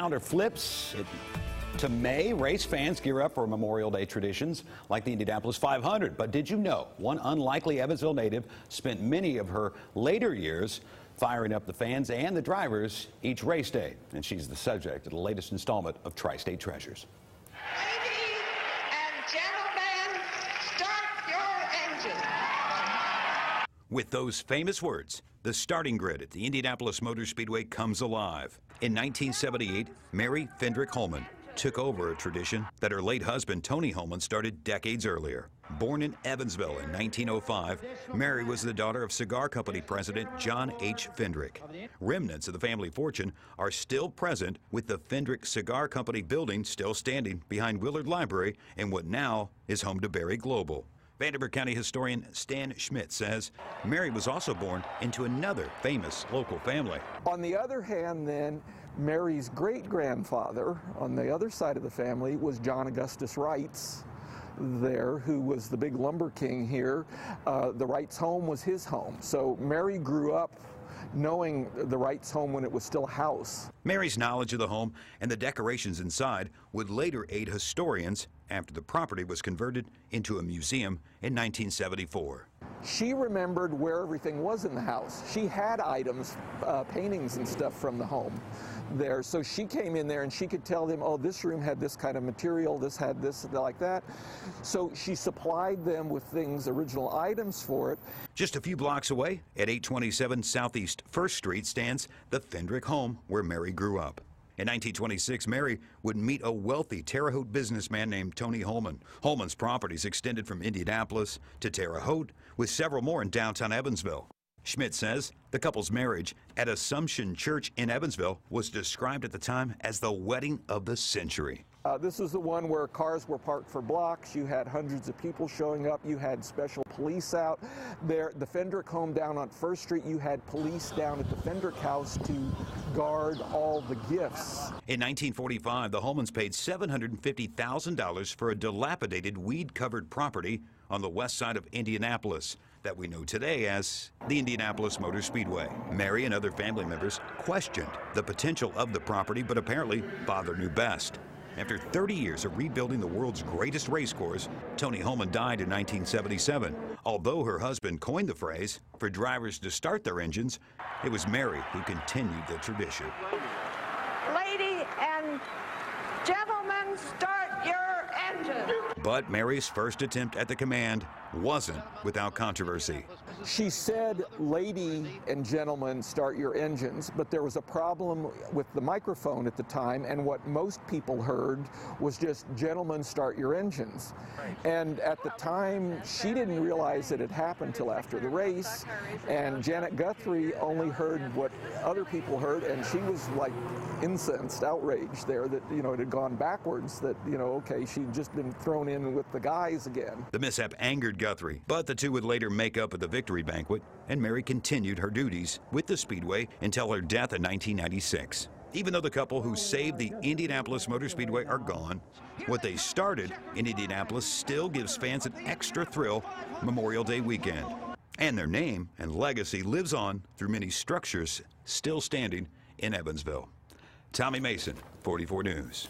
Calendar flips to May. Race fans gear up for Memorial Day traditions like the Indianapolis 500. But did you know one unlikely Evansville native spent many of her later years firing up the fans and the drivers each race day? And she's the subject of the latest installment of Tri-State Treasures. Ladies and gentlemen, start your engines. With those famous words, the starting grid at the Indianapolis Motor Speedway comes alive. In 1978, Mary Fendrick Hulman took over a tradition that her late husband, Tony Hulman, started decades earlier. Born in Evansville in 1905, Mary was the daughter of cigar company president John H. Fendrick. Remnants of the family fortune are still present, with the Fendrick Cigar Company building still standing behind Willard Library in what now is home to Berry Global. Vanderbilt County historian Stan Schmidt says Mary was also born into another famous local family. On the other hand, then, Mary's great-grandfather on the other side of the family was John Augustus Wrights there, who was the big lumber king here. The Wrights' home was his home. So Mary grew up knowing the Wrights' home when it was still a house. Mary's knowledge of the home and the decorations inside would later aid historians after the property was converted into a museum in 1974. She remembered where everything was in the house. She had items, paintings and stuff from the home there. So she came in there and she could tell them, oh, this room had this kind of material, this had this, like that. So she supplied them with things, original items for it. Just a few blocks away at 827 Southeast 1st Street stands the Fendrick home where Mary grew up. In 1926, Mary would meet a wealthy Terre Haute businessman named Tony Hulman. Hulman's properties extended from Indianapolis to Terre Haute, with several more in downtown Evansville. Schmidt says the couple's marriage at Assumption Church in Evansville was described at the time as the wedding of the century. This is the one where cars were parked for blocks. You had hundreds of people showing up. You had special police out there. The Fendrick home down on 1st Street, you had police down at the Fendrick house to guard all the gifts. In 1945, the Hulmans paid $750,000 for a dilapidated, weed-covered property on the west side of Indianapolis that we know today as the Indianapolis Motor Speedway. Mary and other family members questioned the potential of the property, but apparently father knew best. After 30 years of rebuilding the world's greatest race course, Tony Hulman died in 1977. Although her husband coined the phrase for drivers to start their engines, it was Mary who continued the tradition. Ladies and gentlemen, start your engines. But Mary's first attempt at the command wasn't without controversy. She said, lady and gentlemen, start your engines, but there was a problem with the microphone at the time, and what most people heard was just, gentlemen, start your engines. And at the time, she didn't realize it had happened till after the race, and Janet Guthrie only heard what other people heard, and she was like incensed, outraged there that, you know, it had gone backwards, that, you know, okay, she'd just been thrown in with the guys again. The mishap angered Guthrie, but the two would later make up at the victory banquet, and Mary continued her duties with the Speedway until her death in 1996. Even though the couple who saved the Indianapolis Motor Speedway are gone, what they started in Indianapolis still gives fans an extra thrill Memorial Day weekend. And their name and legacy lives on through many structures still standing in Evansville. Tommy Mason, 44 News.